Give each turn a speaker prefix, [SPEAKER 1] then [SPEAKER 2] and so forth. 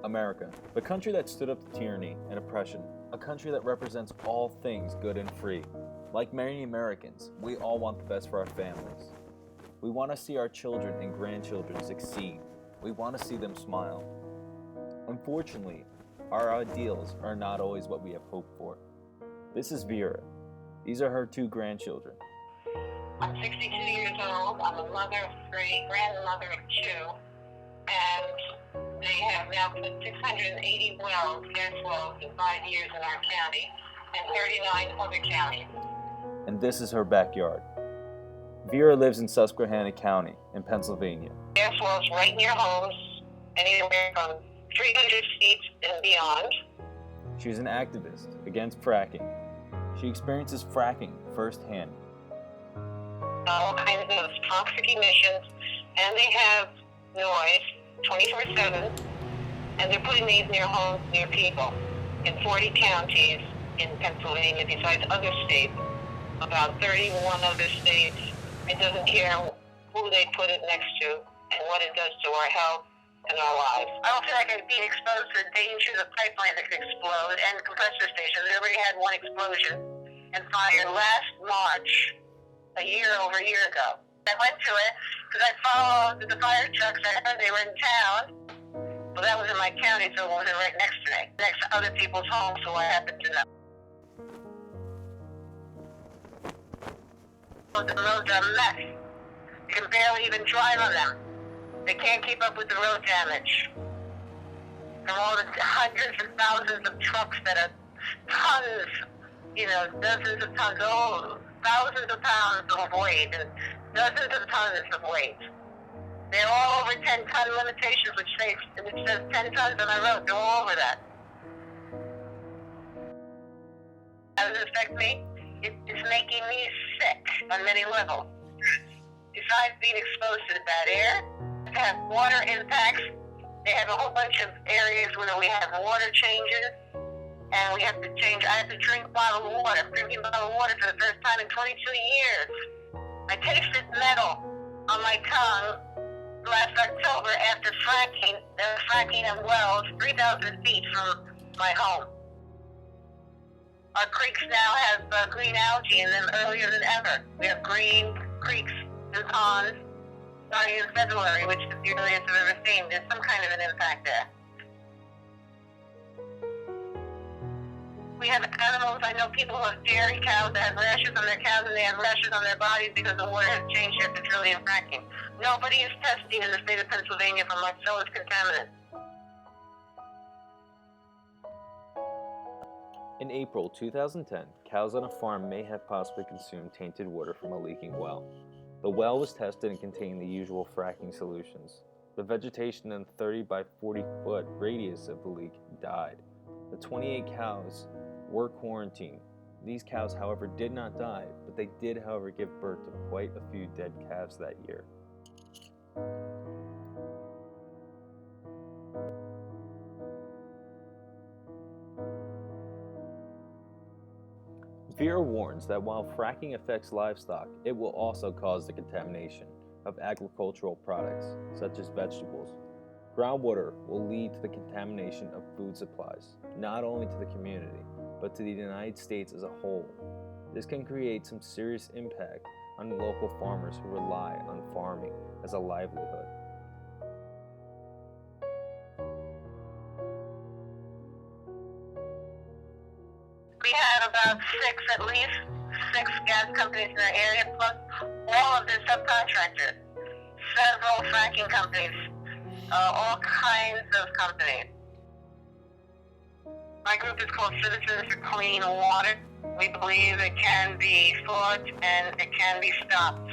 [SPEAKER 1] America, the country that stood up to tyranny and oppression, a country that represents all things good and free. Like many Americans, we all want the best for our families. We want to see our children and grandchildren succeed. We want to see them smile. Unfortunately, our ideals are not always what we have hoped for. This is Vera. These are her 2 grandchildren.
[SPEAKER 2] I'm 62 years old. I'm a mother of 3, grandmother of 2, and they have now put 680 wells, gas wells, in 5 years in our county and 39 other counties.
[SPEAKER 1] And this is her backyard. Vera lives in Susquehanna County in Pennsylvania.
[SPEAKER 2] Gas wells right near homes, anywhere from 300 feet and beyond.
[SPEAKER 1] She's an activist against fracking. She experiences fracking firsthand.
[SPEAKER 2] All kinds of toxic emissions, and they have noise 24/7, and they're putting these near homes, near people, in 40 counties in Pennsylvania, besides other states, about 31 other states. It doesn't care who they put it next to and what it does to our health and our lives. I don't feel like I'm being exposed to the dangers of pipeline that could explode and compressor stations. We already had one explosion and fire last March, over a year ago. I went to it because I followed the fire trucks. I heard they were in town. Well, that was in my county, so it wasn't right next to me, next to other people's homes, so I happened to know. The roads are a mess. You can barely even drive on them. They can't keep up with the road damage. From all the hundreds and thousands of trucks that are tons, dozens of tons, thousands of pounds of weight and dozens of tons of weight. They're all over 10-ton limitations, which says 10 tons on the road. They're all over that. How does it affect me? It's making me sick on many levels. Besides being exposed to the bad air, they have water impacts. They have a whole bunch of areas where we have water changes, and we have to change. I have to drink bottled water. I'm drinking bottled water for the first time in 22 years. I tasted metal on my tongue last October after fracking of wells 3,000 feet from my home. Our creeks now have green algae in them earlier than ever. We have green creeks and ponds starting in February, which is the earliest I've ever seen. There's some kind of an impact there. We have animals. I know people who have dairy cows that have rashes on their cows, and they have rashes on their bodies because the water has changed after drilling and fracking. Nobody is testing in the state of Pennsylvania for Marcellus contaminants.
[SPEAKER 1] In April 2010, cows on a farm may have possibly consumed tainted water from a leaking well. The well was tested and contained the usual fracking solutions. The vegetation in the 30 by 40 foot radius of the leak died. The 28 cows were quarantined. These cows, however, did not die, but they did, however, give birth to quite a few dead calves that year. Vera warns that while fracking affects livestock, it will also cause the contamination of agricultural products, such as vegetables. Groundwater will lead to the contamination of food supplies, not only to the community, but to the United States as a whole. This can create some serious impact on local farmers who rely on farming as a livelihood.
[SPEAKER 2] We have about at least six gas companies in our area, plus all of their subcontractors, several fracking companies, all kinds of companies. My group is called Citizens for Clean Water. We believe it can be fought and it can be stopped.